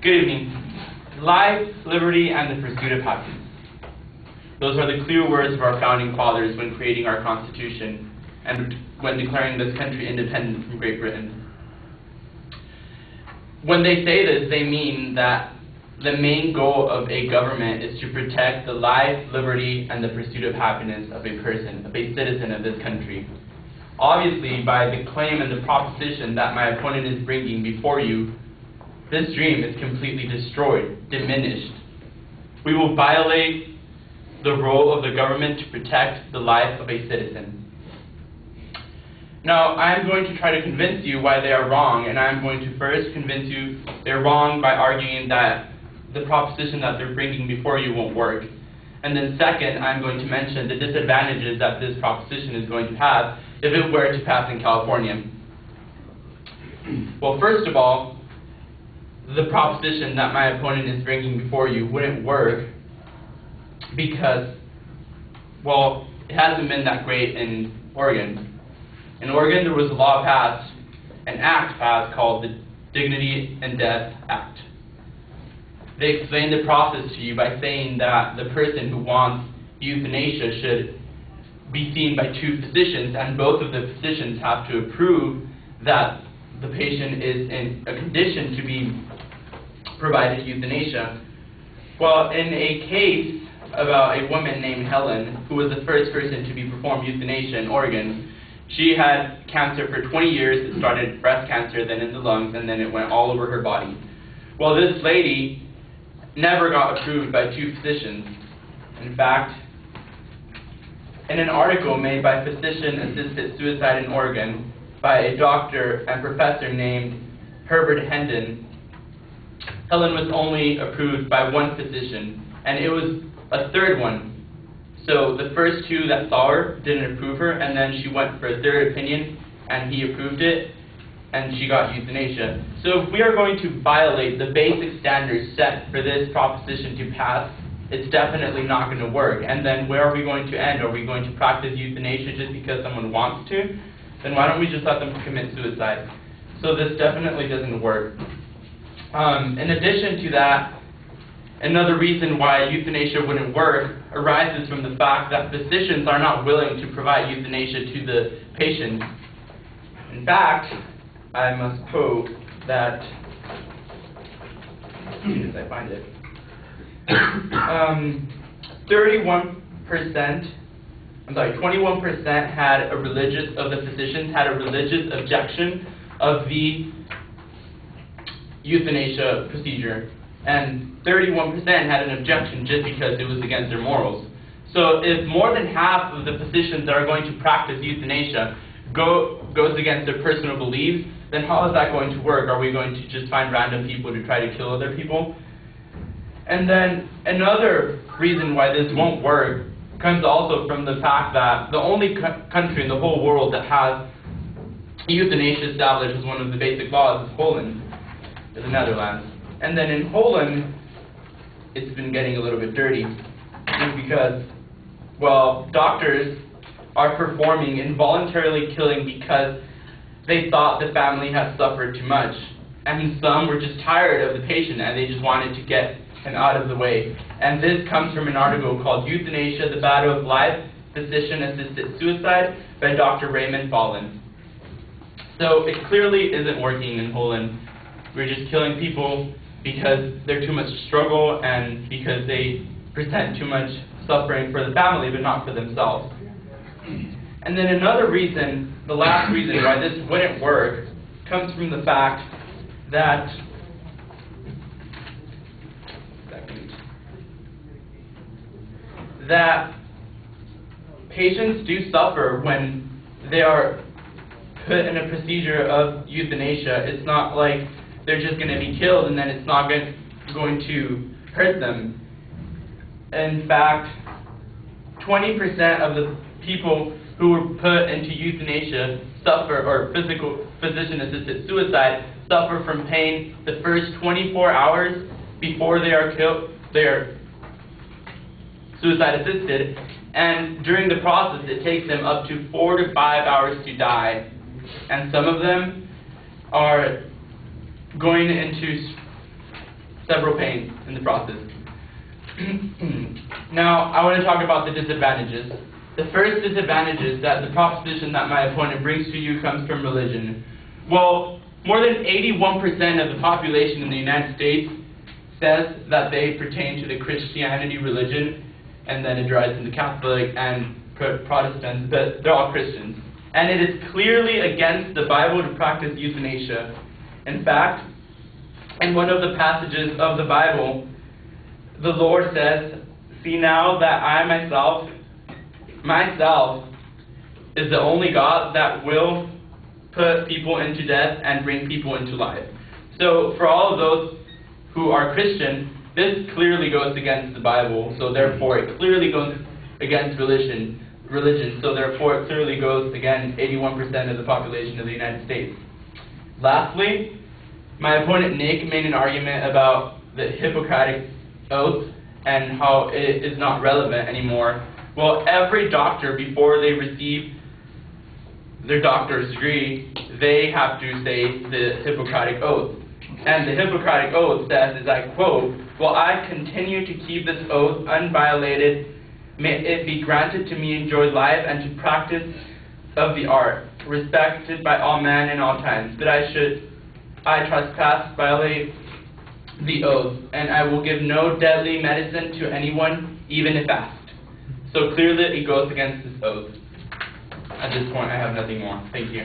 Good evening. Life, liberty, and the pursuit of happiness. Those are the clear words of our founding fathers when creating our Constitution and when declaring this country independent from Great Britain. When they say this, they mean that the main goal of a government is to protect the life, liberty, and the pursuit of happiness of a person, of a citizen of this country. Obviously, by the claim and the proposition that my opponent is bringing before you, this dream is completely destroyed, diminished. We will violate the role of the government to protect the life of a citizen. Now, I am going to try to convince you why they are wrong, and I am going to first convince you they're wrong by arguing that the proposition that they're bringing before you won't work. And then second, I'm going to mention the disadvantages that this proposition is going to have if it were to pass in California. Well, first of all, the proposition that my opponent is bringing before you wouldn't work because, well, it hasn't been that great in Oregon. In Oregon, there was a law passed, an act passed called the Dignity and Death Act. They explained the process to you by saying that the person who wants euthanasia should be seen by two physicians, and both of the physicians have to approve that the patient is in a condition to be provided euthanasia. Well, in a case about a woman named Helen, who was the first person to be performed euthanasia in Oregon, she had cancer for 20 years. It started breast cancer, then in the lungs, and then it went all over her body. Well, this lady never got approved by two physicians. In fact, in an article made by Physician-Assisted Suicide in Oregon by a doctor and professor named Herbert Hendon, Helen was only approved by one physician, and it was a third one. So the first two that saw her didn't approve her, and then she went for a third opinion, and he approved it, and she got euthanasia. So if we are going to violate the basic standards set for this proposition to pass, it's definitely not going to work. And then where are we going to end? Are we going to practice euthanasia just because someone wants to? Then why don't we just let them commit suicide? So this definitely doesn't work. In addition to that, another reason why euthanasia wouldn't work arises from the fact that physicians are not willing to provide euthanasia to the patient. In fact, I must quote that, as soon as I find it, 21% had a religious, of the physicians had a religious objection of the euthanasia procedure, and 31% had an objection just because it was against their morals. So if more than half of the physicians that are going to practice euthanasia goes against their personal beliefs, then how is that going to work? Are we going to just find random people to try to kill other people? And then another reason why this won't work comes also from the fact that the only country in the whole world that has euthanasia established as one of the basic laws is Holland, is the Netherlands. And then in Holland, it's been getting a little bit dirty because, well, doctors are performing involuntarily killing because they thought the family had suffered too much. And some were just tired of the patient and they just wanted to get him out of the way. And this comes from an article called Euthanasia, the Battle of Life, Physician-Assisted Suicide by Dr. Raymond Fallon. So it clearly isn't working in Holland. We're just killing people because they're too much struggle and because they present too much suffering for the family but not for themselves. And then another reason, the last reason why this wouldn't work, comes from the fact that patients do suffer when they are put in a procedure of euthanasia. It's not like they're just going to be killed and then it's not going to hurt them. In fact, 20% of the people who were put into euthanasia suffer, or physician-assisted suicide, suffer from pain the first 24 hours before they are killed. They are suicide-assisted, and during the process, it takes them up to 4 to 5 hours to die. And some of them are going into several pains in the process. Now, I want to talk about the disadvantages. The first disadvantage is that the proposition that my opponent brings to you comes from religion. Well, more than 81% of the population in the United States says that they pertain to the Christianity religion, and then it derives into Catholic and Protestants, but they're all Christians. And it is clearly against the Bible to practice euthanasia. In fact, in one of the passages of the Bible, the Lord says, "See now that I myself is the only God that will put people into death and bring people into life." So for all of those who are Christian, this clearly goes against the Bible, so therefore it clearly goes against religion, so therefore it clearly goes against 81% of the population of the United States. Lastly, my opponent Nick made an argument about the Hippocratic Oath and how it is not relevant anymore. Well, every doctor, before they receive their doctor's degree, they have to say the Hippocratic Oath. And the Hippocratic Oath says, as I quote, "Will I continue to keep this oath unviolated, may it be granted to me to enjoy life and to practice of the art, respected by all men in all times. But I trespass, violate the oath, and I will give no deadly medicine to anyone, even if asked." So clearly it goes against this oath. At this point, I have nothing more. Thank you.